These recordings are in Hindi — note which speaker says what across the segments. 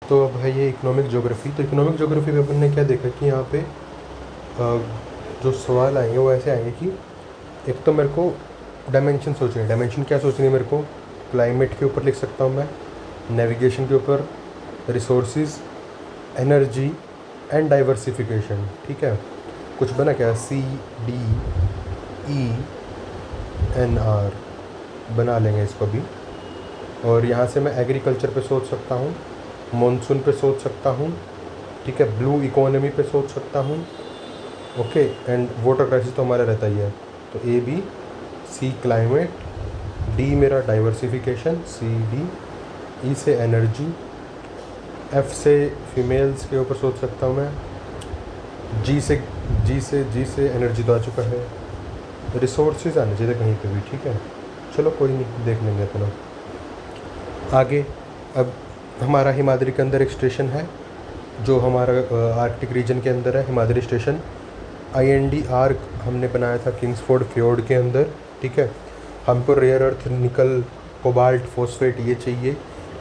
Speaker 1: तो अब है ये इकोनॉमिक ज्योग्राफी। तो इकोनॉमिक ज्योग्राफी में अपन ने क्या देखा कि यहाँ पे जो सवाल आएंगे वो ऐसे आएंगे कि एक तो मेरे को डायमेंशन सोचनी है। डायमेंशन क्या सोचनी है मेरे को? क्लाइमेट के ऊपर लिख सकता हूँ मैं, नेविगेशन के ऊपर, रिसोर्सेज, एनर्जी एंड डाइवर्सिफिकेशन। ठीक है, कुछ बना क्या? CDENR बना लेंगे इसको भी। और यहाँ से मैं एग्रीकल्चर पे सोच सकता हूँ, मॉनसून पे सोच सकता हूँ, ठीक है, ब्लू इकोनॉमी पे सोच सकता हूँ, ओके। एंड वाटर क्राइसिस तो हमारा रहता ही है। तो AB, C क्लाइमेट, D मेरा डाइवर्सिफिकेशन, CD, E से एनर्जी, F से फीमेल्स के ऊपर सोच सकता हूँ मैं, G से एनर्जी तो आ चुका है, रिसोर्सेज आने चाहिए कहीं पे भी। ठीक है, चलो कोई नहीं, देख लेंगे अपना आगे। अब हमारा हिमाद्री के अंदर एक स्टेशन है जो हमारा आर्कटिक रीजन के अंदर है, हिमाद्री स्टेशन। IND आर्क हमने बनाया था किंग्सफोर्ड फ्योर्ड के अंदर। ठीक है, हमको रेयर अर्थ, निकल, कोबाल्ट, फॉस्फेट ये चाहिए।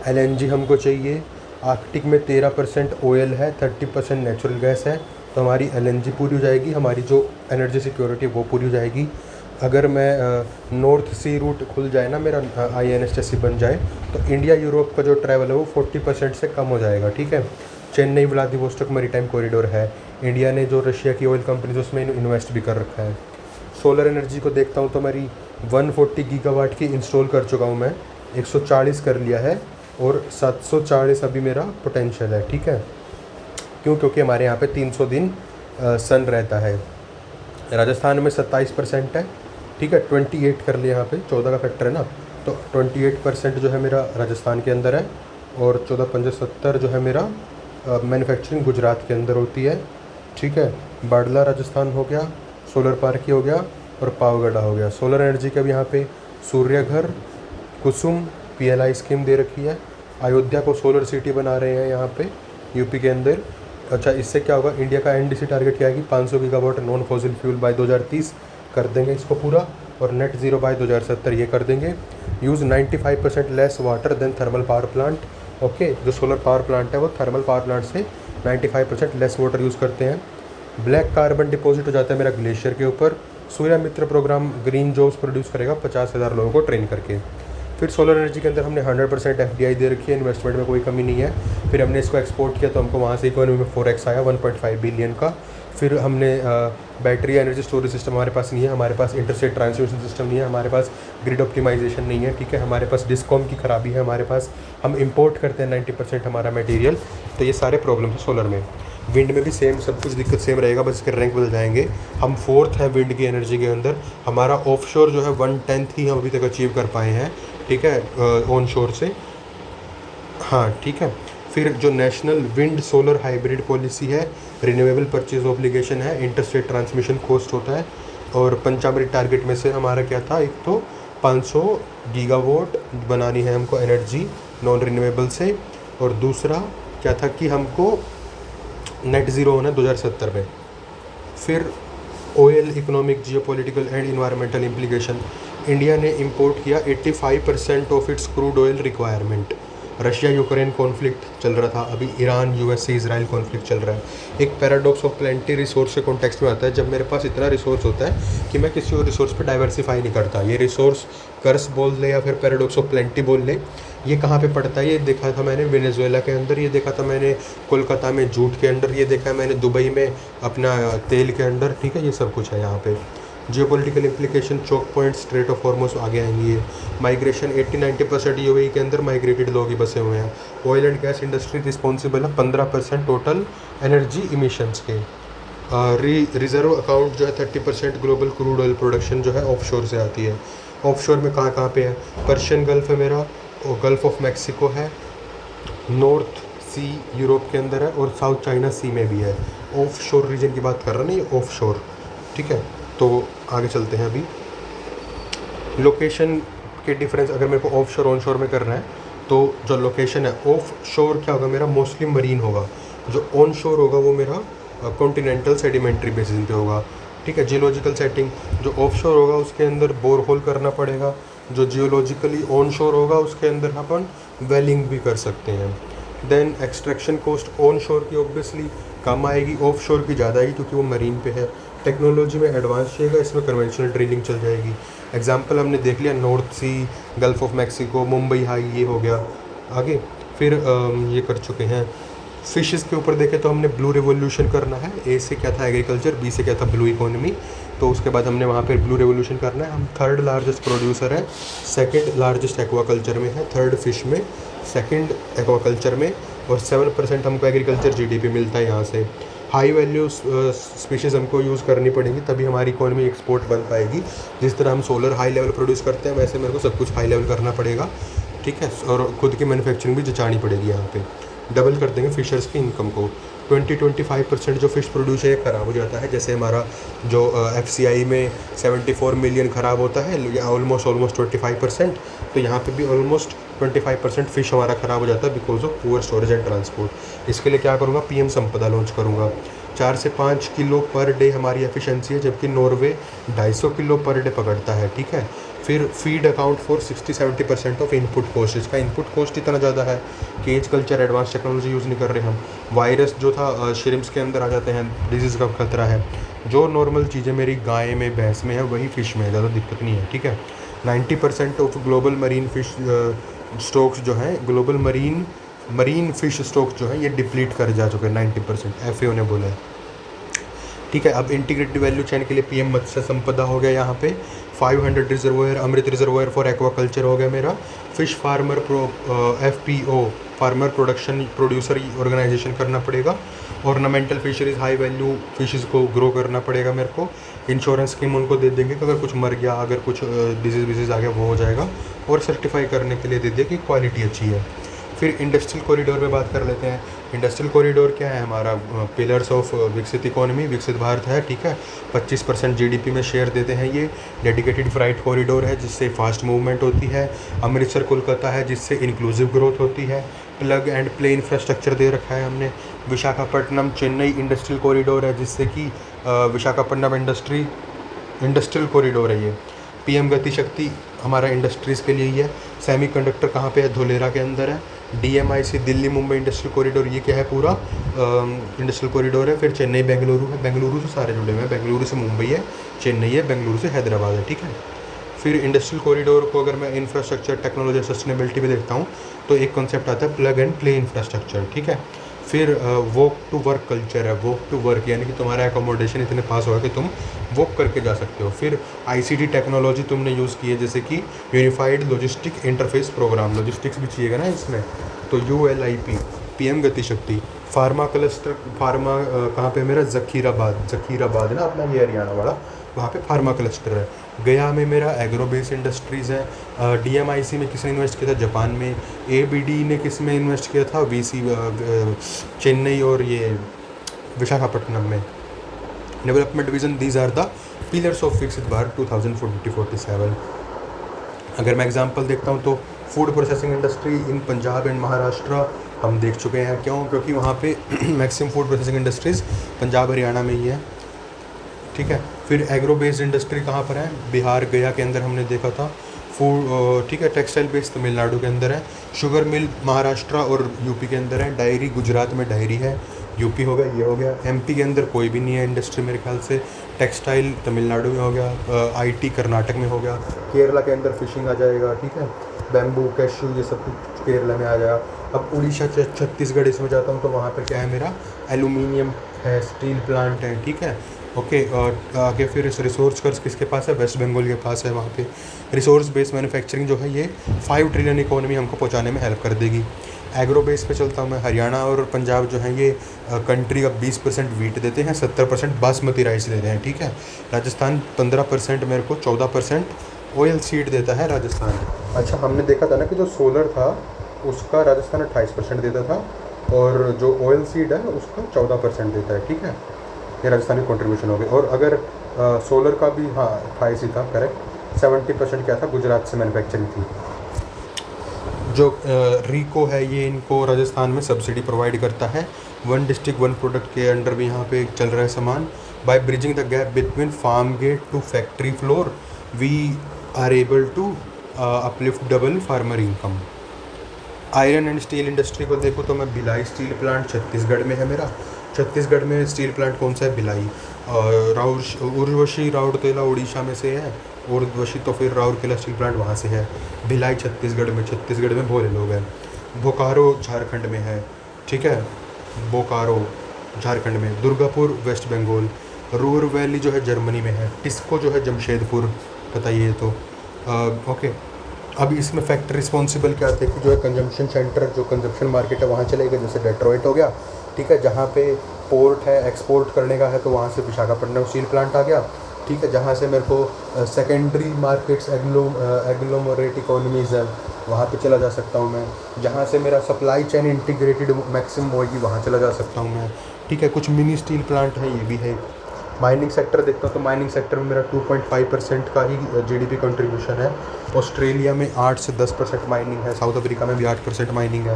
Speaker 1: LNG हमको चाहिए। आर्कटिक में 13% ऑयल है, 30% नेचुरल गैस है। तो हमारी LNG पूरी हो जाएगी, हमारी जो एनर्जी सिक्योरिटी वो पूरी हो जाएगी। अगर मैं नॉर्थ सी रूट खुल जाए ना मेरा, INSS बन जाए, तो इंडिया यूरोप का जो ट्रैवल है वो 40% से कम हो जाएगा। ठीक है, चेन्नई व्लादिवोस्टोक मैरीटाइम कॉरिडोर है। इंडिया ने जो रशिया की ऑयल कंपनी उसमें इन्वेस्ट भी कर रखा है। सोलर एनर्जी को देखता हूँ तो मेरी 140 गीगावाट की इंस्टॉल कर चुका हूँ मैं, 140 कर लिया है और 740 अभी मेरा पोटेंशियल है। ठीक है, क्यों? क्योंकि हमारे यहाँ पे 300 दिन सन रहता है। राजस्थान में 27% है। ठीक है, 28 कर लिया, यहाँ पे 14 का फैक्टर है ना, तो 28% जो है मेरा राजस्थान के अंदर है। और 14 पंजे 70 जो है मेरा मैन्युफैक्चरिंग गुजरात के अंदर होती है। ठीक है, बाडला राजस्थान हो गया, सोलर पार्क ही हो गया और पावगढ़ा हो गया। सोलर एनर्जी का भी यहाँ पे सूर्यघर, कुसुम PLI स्कीम दे रखी है। अयोध्या को सोलर सिटी बना रहे हैं यहाँ पे यूपी के अंदर। अच्छा, इससे क्या होगा? इंडिया का NDC टारगेट क्या है कि 500 gigawatt non fossil fuel by 2030 कर देंगे इसको पूरा, और नेट ज़ीरो बाय 2070 ये कर देंगे। Use 95% less water than thermal power plant. Okay, जो सोलर पावर प्लांट है वो थर्मल पावर प्लांट से 95% लेस वाटर यूज़ करते हैं। ब्लैक कार्बन डिपॉजिट हो जाता है मेरा ग्लेशियर के ऊपर। सूर्य मित्र प्रोग्राम ग्रीन जॉब्स प्रोड्यूस करेगा 50,000 लोगों को ट्रेन करके। फिर सोलर एनर्जी के अंदर हमने 100% FDI दे रखी है, इन्वेस्टमेंट में कोई कमी नहीं है। फिर हमने इसको एक्सपोर्ट किया तो हमको वहाँ से इकोनॉमी में 4x आया, 1.5 बिलियन का। फिर हमने बैटरी एनर्जी स्टोरेज सिस्टम हमारे पास नहीं है, हमारे पास इंटरस्टेट ट्रांसमिशन सिस्टम नहीं है, हमारे पास ग्रिड ऑप्टिमाइजेशन नहीं है। ठीक है, हमारे पास डिस्कॉम की खराबी है, हमारे पास, हम इंपोर्ट करते हैं 90% हमारा मटेरियल। तो ये सारे प्रॉब्लम है सोलर में। विंड में भी सेम, सब कुछ दिक्कत सेम रहेगा, बस इसके रैंक बदल जाएंगे। हम 4th है विंड की एनर्जी के अंदर। हमारा ऑफशोर जो है 1/10 ही हम अभी तक अचीव कर पाए हैं। ठीक है, ऑन शोर से। हाँ ठीक है, फिर जो national wind solar hybrid policy है, रिन्यूएबल परचेज ऑब्लिगेशन है, इंटरस्टेट ट्रांसमिशन कॉस्ट होता है। और पंचामृत टारगेट में से हमारा क्या था? एक तो 500 गीगावाट बनानी है हमको एनर्जी नॉन रिन्यूएबल से, और दूसरा क्या था कि हमको नेट ज़ीरो होना 2070 में। फिर oil economic, geopolitical and environmental implication. India ने इंपोर्ट किया 85% of its crude oil requirement. Russia Ukraine conflict चल रहा था, अभी ईरान US से इजराइल कॉन्फ्लिक्ट चल रहा है। एक पैराडॉक्स ऑफ प्लेंटी रिसोर्स के कॉन्टेक्स्ट में आता है, जब मेरे पास इतना रिसोर्स होता है कि मैं किसी और रिसोर्स पे डाइवर्सिफाई नहीं करता। ये रिसोर्स कर्स बोल ले या फिर पैराडॉक्स ऑफ प्लेंटी बोल ले, ये कहाँ पे पड़ता है? ये देखा था मैंने वेनेजुएला के अंदर, ये देखा था मैंने कोलकाता में जूट के अंदर, ये देखा है मैंने दुबई में अपना तेल के अंदर। ठीक है, ये सब कुछ है यहाँ पे। Geopolitical implication, choke point, strait of Hormuz आगे आएंगी ये। माइग्रेशन, 80-90% UAE के अंदर माइग्रेटेड लोग ही बसे हुए हैं। Oil and gas industry responsible है 15% टोटल एनर्जी इमिशंस के। रिजर्व अकाउंट जो है 30% ग्लोबल क्रूड ऑयल प्रोडक्शन जो है ऑफशोर से आती है। ऑफशोर में कहाँ कहाँ पे है? पर्शियन गल्फ है मेरा, और गल्फ ऑफ मैक्सिको है, नॉर्थ सी यूरोप के अंदर है, और साउथ चाइना सी में भी है। ऑफशोर रीजन की बात कर रहा नहीं, ऑफशोर। ठीक है, तो आगे चलते हैं। अभी लोकेशन के डिफरेंस अगर मेरे को ऑफ शोर ऑन शोर में करना है, तो जो लोकेशन है ऑफ शोर क्या होगा मेरा? मोस्टली मरीन होगा। जो ऑन शोर होगा वो मेरा कॉन्टिनेंटल सेडिमेंट्री बेसिस पे होगा। ठीक है, जियोलॉजिकल सेटिंग, जो ऑफ शोर होगा उसके अंदर बोरहोल करना पड़ेगा। जो जियोलॉजिकली ऑन शोर होगा उसके अंदर अपन वेलिंग भी कर सकते हैं। देन एक्सट्रैक्शन कॉस्ट ऑन शोर की ऑब्वियसली कम आएगी, ऑफ शोर की ज़्यादा आएगी क्योंकि वो मरीन पे है। टेक्नोलॉजी में एडवांस रहेगा, इसमें कन्वेंशनल ड्रिलिंग चल जाएगी। एग्जांपल हमने देख लिया North Sea, Gulf of Mexico, Mumbai High, ये हो गया। आगे फिर ये कर चुके हैं। फिशेस के ऊपर देखें तो हमने ब्लू रिवोल्यूशन करना है। ए से क्या था एग्रीकल्चर, बी से क्या था ब्लू इकोनॉमी, तो उसके बाद हमने वहाँ पे ब्लू रिवोल्यूशन करना है। हम थर्ड लार्जेस्ट प्रोड्यूसर है, सेकंड लार्जेस्ट एक्वाकल्चर में है, थर्ड फिश में, सेकंड एक्वाकल्चर में, और 7% हमको एग्रीकल्चर जीडीपी मिलता है यहाँ से। हाई वैल्यू स्पीशीज़ हमको यूज़ करनी पड़ेगी तभी हमारी इकोनॉमी एक्सपोर्ट बन पाएगी। जिस तरह हम सोलर हाई लेवल प्रोड्यूस करते हैं वैसे मेरे को सब कुछ हाई लेवल करना पड़ेगा, ठीक है, और खुद की मैन्युफैक्चरिंग भी जचानी पड़ेगी। यहाँ पे डबल कर देंगे फिशर्स की इनकम को। 20-25% जो फ़िश प्रोड्यूस है ये ख़राब हो जाता है। जैसे हमारा जो FCI में 74 मिलियन ख़राब होता है, ऑलमोस्ट 25%, तो यहाँ पे भी ऑलमोस्ट 25% फ़िश हमारा ख़राब हो जाता है because of poor storage and transport. इसके लिए क्या करूँगा, PM संपदा लॉन्च करूँगा। 4 से 5 किलो पर डे हमारी एफिशिएंसी है, जबकि नॉर्वे 250 किलो पर डे पकड़ता है, ठीक है। फिर feed account for 60-70% of input cost. इसका इनपुट कॉस्ट इतना ज़्यादा है, cage culture advance technology use नहीं कर रहे हम। वायरस जो था श्रिम्प्स के अंदर आ जाते हैं, डिजीज़ का खतरा है। जो नॉर्मल चीज़ें मेरी गाय में, भैंस में है वही फ़िश में है, ज़्यादा दिक्कत नहीं है, ठीक है। 90% of global marine fish stocks जो हैं, ग्लोबल मरीन फिश स्टॉक्स जो है ये डिप्लीट कर जा चुके हैं 90%, FAO ने बोला है, ठीक है। अब इंटीग्रेटेड वैल्यू चेन के लिए PM मत्स्य संपदा हो गया यहाँ पे। 500 reservoir, Amrit reservoir for aquaculture हो गया मेरा। Fish farmer FPO, farmer producer organisation करना पड़ेगा। Ornamental fisheries, high value fishes को ग्रो करना पड़ेगा मेरे को। इंश्योरेंस स्कीम उनको दे देंगे कि अगर कुछ मर गया, अगर कुछ डिजीज़ विजीज़ आ गया वो हो जाएगा, और सर्टिफाई करने के लिए दे दिया कि क्वालिटी अच्छी है। फिर इंडस्ट्रियल कॉरिडोर में बात कर लेते हैं। इंडस्ट्रियल कॉरिडोर क्या है हमारा, पिलर्स ऑफ विकसित इकोनॉमी, विकसित भारत है, ठीक है। 25% GDP में शेयर देते हैं ये। डेडिकेटेड फ्राइट कॉरिडोर है जिससे फास्ट मूवमेंट होती है। अमृतसर कोलकाता है जिससे इंक्लूसिव ग्रोथ होती है। प्लग एंड प्ले इंफ्रास्ट्रक्चर दे रखा है हमने। विशाखापट्टनम चेन्नई इंडस्ट्रियल कॉरिडोर है जिससे कि विशाखापट्टनम इंडस्ट्रियल कॉरिडोर है ये। PM गति शक्ति हमारा इंडस्ट्रीज़ के लिए ही है। सेमीकंडक्टर कहाँ पे है, धोलेरा के अंदर है। DMIC Delhi Mumbai industrial corridor, ये क्या है पूरा इंडस्ट्रियल कॉरिडोर है। फिर चेन्नई बेंगलुरु है, बेंगलुरु से सारे जुड़े हुए हैं, बेंगलुरु से मुंबई है, चेन्नई है, बेंगलुरु से हैदराबाद है, ठीक है। फिर इंडस्ट्रियल कॉरिडोर को अगर मैं इंफ्रास्ट्रक्चर, टेक्नोलॉजी, सस्टेनेबिलिटी में देखता हूँ तो एक कॉन्सेप्ट आता है प्लग एंड प्ले इंफ्रास्ट्रक्चर, ठीक है। फिर वॉक टू वर्क कल्चर है। वॉक टू वर्क यानी कि तुम्हारा एकोमोडेशन इतने पास होगा कि तुम वॉक करके जा सकते हो। फिर ICT टेक्नोलॉजी तुमने यूज़ की है, जैसे कि unified logistic interface programme, logistics भी चाहिएगा ना इसमें, तो ULIP। PM गति शक्ति। फार्मा क्लस्टर, फार्मा कहाँ पे मेरा, ज़खीराबाद ना अपना, ये हरियाणा वाला, वहाँ पे फार्मा क्लस्टर है। गया में मेरा एग्रो बेस इंडस्ट्रीज़ है। DMIC में किसने इन्वेस्ट किया था, जापान में। ABD ने किस में इन्वेस्ट किया था, VC चेन्नई और ये विशाखापट्टनम में। Development vision, these are the pillars of Viksit Bharat 2047। अगर मैं एग्जांपल देखता हूँ तो food processing industry in Punjab and Maharashtra हम देख चुके हैं। क्यों, क्योंकि वहाँ पे maximum food processing industries Punjab Haryana में ही है, ठीक है। फिर एग्रो बेस्ड इंडस्ट्री कहाँ पर है, बिहार गया के अंदर हमने देखा था। फूड, ठीक है। टेक्सटाइल बेस्ड तमिलनाडु के अंदर है। शुगर मिल महाराष्ट्र और UP के अंदर है। डायरी गुजरात में डायरी है, UP हो गया, ये हो गया। MP के अंदर कोई भी नहीं है इंडस्ट्री मेरे ख्याल से। टेक्सटाइल तमिलनाडु में हो गया, IT कर्नाटक में हो गया। केरला के अंदर फिशिंग आ जाएगा, ठीक है। बैम्बू, कैशू, ये सब कुछ केरला में आ जाएगा। अब उड़ीसा, छत्तीसगढ़ इसमें जाता हूँ तो वहाँ पर क्या है मेरा, एल्यूमिनियम है, स्टील प्लांट है, ठीक है, ओके। और आगे फिर रिसोर्स कर्ज किसके पास है, वेस्ट बंगाल के पास है। वहाँ पे रिसोर्स बेस्ड मैन्युफैक्चरिंग जो है ये 5 ट्रिलियन इकोनॉमी हमको पहुँचाने में हेल्प कर देगी। एग्रो बेस पे चलता हूँ मैं, हरियाणा और पंजाब जो है ये कंट्री का 20% वीट देते हैं, 70% बासमती राइस देते हैं, ठीक है। राजस्थान 15%, मेरे को 14% ऑयल सीड देता है राजस्थान। अच्छा, हमने देखा था ना कि जो सोलर था उसका राजस्थान 28% देता था, और जो ऑयल सीड है उसका 14% देता है, ठीक है। ये राजस्थान की कॉन्ट्रीब्यूशन हो गई। और अगर सोलर का भी, हाँ 28 ही था, करेक्ट। 70% क्या था, गुजरात से मैन्युफैक्चरिंग थी। जो रीको है ये इनको राजस्थान में सब्सिडी प्रोवाइड करता है। 1 डिस्ट्रिक्ट 1 प्रोडक्ट के अंडर भी यहाँ पे चल रहा है सामान। By bridging the gap between farm gate to factory floor we are able to uplift double farmer income. Iron and steel industry को देखो तो मैं भिलाई स्टील प्लांट छत्तीसगढ़ में है मेरा। छत्तीसगढ़ में स्टील प्लांट कौन सा है? भिलाई। उर्वशी राउरकेला उड़ीसा में से है, उर्वशी तो फिर राउरकेला स्टील प्लांट वहाँ से है। भिलाई छत्तीसगढ़ में भोले लोग हैं। बोकारो झारखंड में है, ठीक है, बोकारो झारखंड में। Durgapur West Bengal. Ruhr Valley जो है जर्मनी में है। टिस्को जो है जमशेदपुर, बताइए तो। ओके, अब इसमें फैक्ट्री रिस्पॉन्सिबल क्या थे कि जो है कंजम्पशन सेंटर, जो कंजम्पशन मार्केट है वहाँ चले गए, जैसे डेट्रॉइट हो गया, ठीक है, जहाँ पे पोर्ट है एक्सपोर्ट करने का है तो वहाँ से विशाखापट्टनम स्टील प्लांट आ गया, ठीक है। जहाँ से मेरे को सेकेंडरी मार्केट्स एग्लोमरेट इकोनॉमीज़ है वहाँ पे चला जा सकता हूँ मैं। जहाँ से मेरा सप्लाई चेन इंटीग्रेटेड मैक्सिमम होगी वहाँ चला जा सकता हूँ मैं, ठीक है। कुछ मिनी स्टील प्लांट है, ये भी है। माइनिंग सेक्टर देखता हूँ तो माइनिंग सेक्टर में मेरा 2.5% का ही जीडीपी कंट्रीब्यूशन है। ऑस्ट्रेलिया में 8 से 10% माइनिंग है। साउथ अफ्रीका में भी 8% माइनिंग है,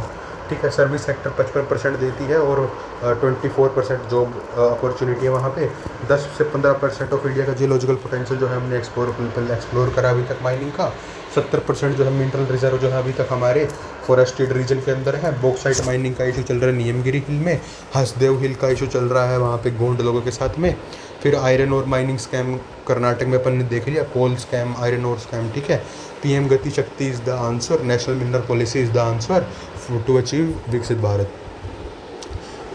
Speaker 1: ठीक है। सर्विस सेक्टर 55% देती है और 24% जॉब अपॉर्चुनिटी है वहाँ पे। 10 से 15% ऑफ इंडिया का जियोलॉजिकल पोटेंशियल जो है हमने एक्सप्लोर करा अभी तक माइनिंग का। 70% जो है मिनरल रिजर्व जो है अभी तक हमारे फॉरेस्टेड रीजन के अंदर है। बॉक्साइट माइनिंग का इशू चल रहा है नियमगिरी हिल में। हसदेव हिल का इशू चल रहा है वहाँ पे गोंड लोगों के साथ में। फिर आयरन और माइनिंग स्कैम कर्नाटक में अपन ने देख लिया, कोल स्कैम, आयरन और स्कैम, ठीक है। PM Gati Shakti is the answer, national mineral policy is the answer to achieve विकसित Bharat.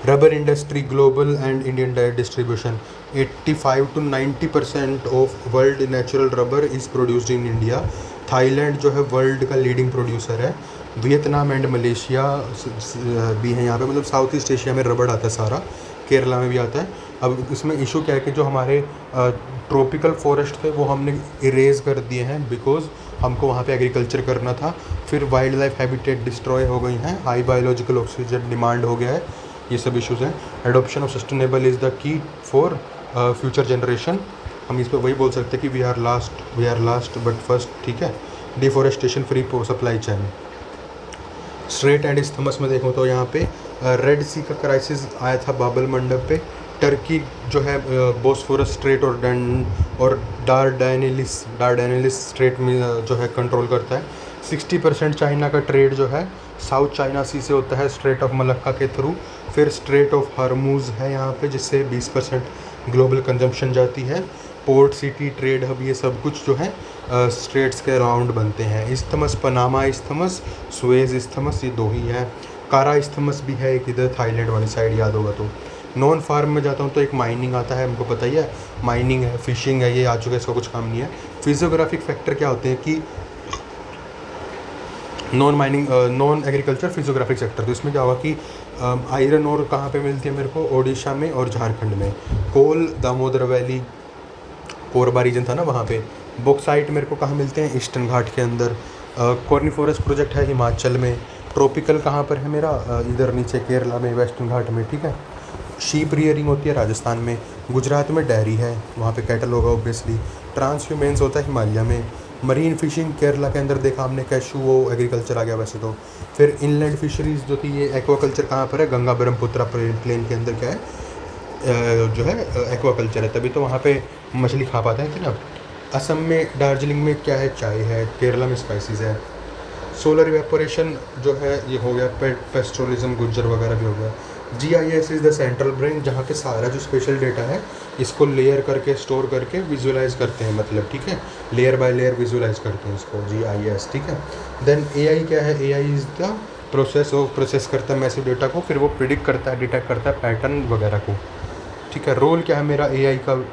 Speaker 1: Rubber industry global and Indian direct distribution. 85 to 90% of world natural rubber is produced in India. Thailand जो है वर्ल्ड का लीडिंग प्रोड्यूसर है। वियतनाम एंड मलेशिया भी हैं यहाँ पे, मतलब साउथ ईस्ट एशिया में रबर आता है सारा। केरला में भी आता है। अब इसमें इशू क्या है कि जो हमारे ट्रॉपिकल फॉरेस्ट थे वो हमने इरेज कर दिए हैं बिकॉज हमको वहाँ पे एग्रीकल्चर करना था। फिर वाइल्ड लाइफ हैबिटेट डिस्ट्रॉय हो गई हैं, हाई बायोलॉजिकल ऑक्सीजन डिमांड हो गया है, ये सब इश्यूज़ हैं। Adoption of sustainable is the key for future generation. हम इस पर वही बोल सकते हैं कि we are last but first, ठीक है। Deforestation free supply chain. Strait and isthmus में देखो तो यहाँ पे रेड सी का क्राइसिस आया था बाबल मंडप पे। टर्की जो है बोस्फोरस स्ट्रेट और डारडेनिलिस स्ट्रेट में जो है कंट्रोल करता है। 60% चाइना का ट्रेड जो है साउथ चाइना सी से होता है स्ट्रेट ऑफ मलक्का के थ्रू। फिर स्ट्रेट ऑफ हार्मूज है यहाँ पे जिससे 20% ग्लोबल कंजम्पशन जाती है। पोर्ट सिटी ट्रेड हब ये सब कुछ जो है स्ट्रेट्स के अराउंड बनते हैं। Isthmus, Panama isthmus, Suez isthmus, ये दो ही हैं। कारा इस्थमस भी है एक इधर थाईलैंड वाली साइड, याद होगा तो। नॉन फार्म में जाता हूँ तो एक माइनिंग आता है, हमको पता ही है, माइनिंग है, फिशिंग है, ये आ चुका है, इसका कुछ काम नहीं है। फिजियोग्राफिक फैक्टर क्या होते हैं कि नॉन एग्रीकल्चर फिजियोग्राफिक सेक्टर। तो इसमें क्या होगा कि आयरन और कहाँ पे मिलती है मेरे को? ओडिशा में और झारखंड में। कोल दामोदर वैली कोरबा रीजन था ना वहाँ पे। बॉक्साइट मेरे को कहाँ मिलते हैं? ईस्टर्न घाट के अंदर। कॉर्निफोरस प्रोजेक्ट है हिमाचल में। ट्रॉपिकल कहाँ पर है मेरा? इधर नीचे केरला में, वेस्टर्न घाट में, ठीक है। शीप रियरिंग होती है राजस्थान में। गुजरात में डेयरी है, वहाँ पे कैटल होगा ऑब्वियसली। ट्रांसह्यूमेंस होता है हिमालय में। मरीन फिशिंग केरला के अंदर देखा हमने, कैशू, वो एग्रीकल्चर आ गया वैसे तो। फिर इनलैंड फिशरीज़ जो थी, ये एक्वाकल्चर कहाँ पर है? गंगा ब्रह्मपुत्रा प्लेन के अंदर क्या है जो है एक्वाकल्चर है, तभी तो वहाँ पे मछली खा पाते हैं ना। असम में दार्जिलिंग में क्या है? चाय है। केरला में स्पाइसेस है। सोलर इवेपोरेशन जो है ये हो गया। पेस्ट्रोलिज्म गुज्जर वगैरह भी हो गया। GIS is the central brain, जहाँ पे सारा जो स्पेशल डेटा है इसको लेयर करके स्टोर करके विजुअलाइज करते हैं, मतलब, ठीक है, लेयर बाय लेयर विजुअलाइज करते हैं इसको, GIS, ठीक है। देन AI क्या है? AI इज़ द प्रोसेस करता है मैसिव डेटा को, फिर वो प्रिडिक्ट करता है, डिटेक्ट करता है पैटर्न वगैरह को, ठीक है। रोल क्या है मेरा AI का?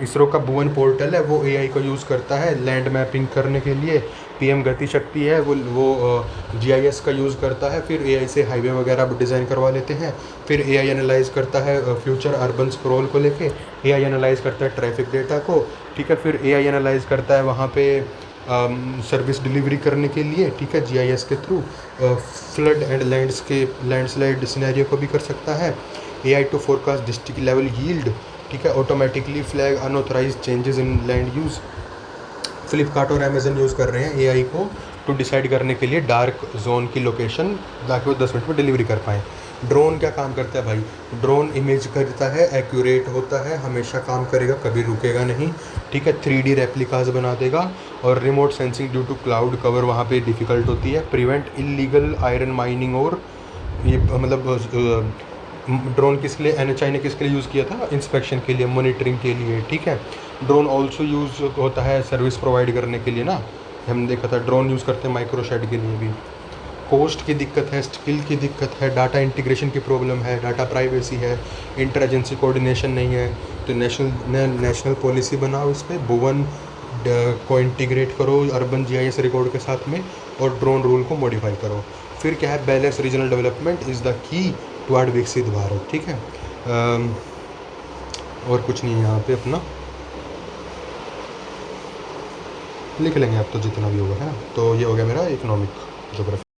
Speaker 1: इसरो का भुवन पोर्टल है, वो AI को यूज़ करता है लैंड मैपिंग करने के लिए। PM गति शक्ति है, वो GIS का यूज़ करता है। फिर AI से हाईवे वगैरह डिज़ाइन करवा लेते हैं। फिर AI एनालाइज करता है फ्यूचर अर्बन स्क्रॉल को लेके। AI एनालाइज करता है ट्रैफिक डेटा को, ठीक है। फिर AI एनालाइज करता है वहाँ पे सर्विस डिलीवरी करने के लिए, ठीक है, GIS के through. Flood and landslide scenario को भी कर सकता है। AI to forecast district level yield, ठीक है। Automatically flag unauthorised changes in land use. Flipkart और अमेज़न यूज़ कर रहे हैं AI को टू डिसाइड करने के लिए डार्क जोन की लोकेशन, ताकि वो 10 मिनट में डिलीवरी कर पाएँ। ड्रोन क्या काम करता है भाई? ड्रोन इमेज करता है, एक्यूरेट होता है, हमेशा काम करेगा, कभी रुकेगा नहीं, ठीक है। 3D रेप्लिकास बना देगा। और remote sensing due to cloud cover वहाँ पे डिफ़िकल्ट होती है। Prevent illegal iron mining. और ये मतलब ड्रोन किसके लिए NHI ने किसके लिए यूज़ किया था? इंस्पेक्शन के लिए, मॉनिटरिंग के लिए, ठीक है। ड्रोन ऑल्सो यूज़ होता है सर्विस प्रोवाइड करने के लिए ना, हमने देखा था ड्रोन यूज़ करते हैं माइक्रोशेड के लिए भी। कॉस्ट की दिक्कत है, स्किल की दिक्कत है, डाटा इंटीग्रेशन की प्रॉब्लम है, डाटा प्राइवेसी है, इंटर एजेंसी कोऑर्डिनेशन नहीं है। तो नेशनल पॉलिसी बनाओ इस पर, भुवन को इंटीग्रेट करो अर्बन GIS रिकॉर्ड के साथ में, और ड्रोन रूल को मॉडिफाई करो। फिर क्या है? Balance regional development is the की टुवर्ड विकसित भारत, ठीक है। और कुछ नहीं है यहाँ पे, अपना लिख लेंगे आप तो जितना भी होगा, है ना। तो ये हो गया मेरा इकोनॉमिक ज्योग्राफी।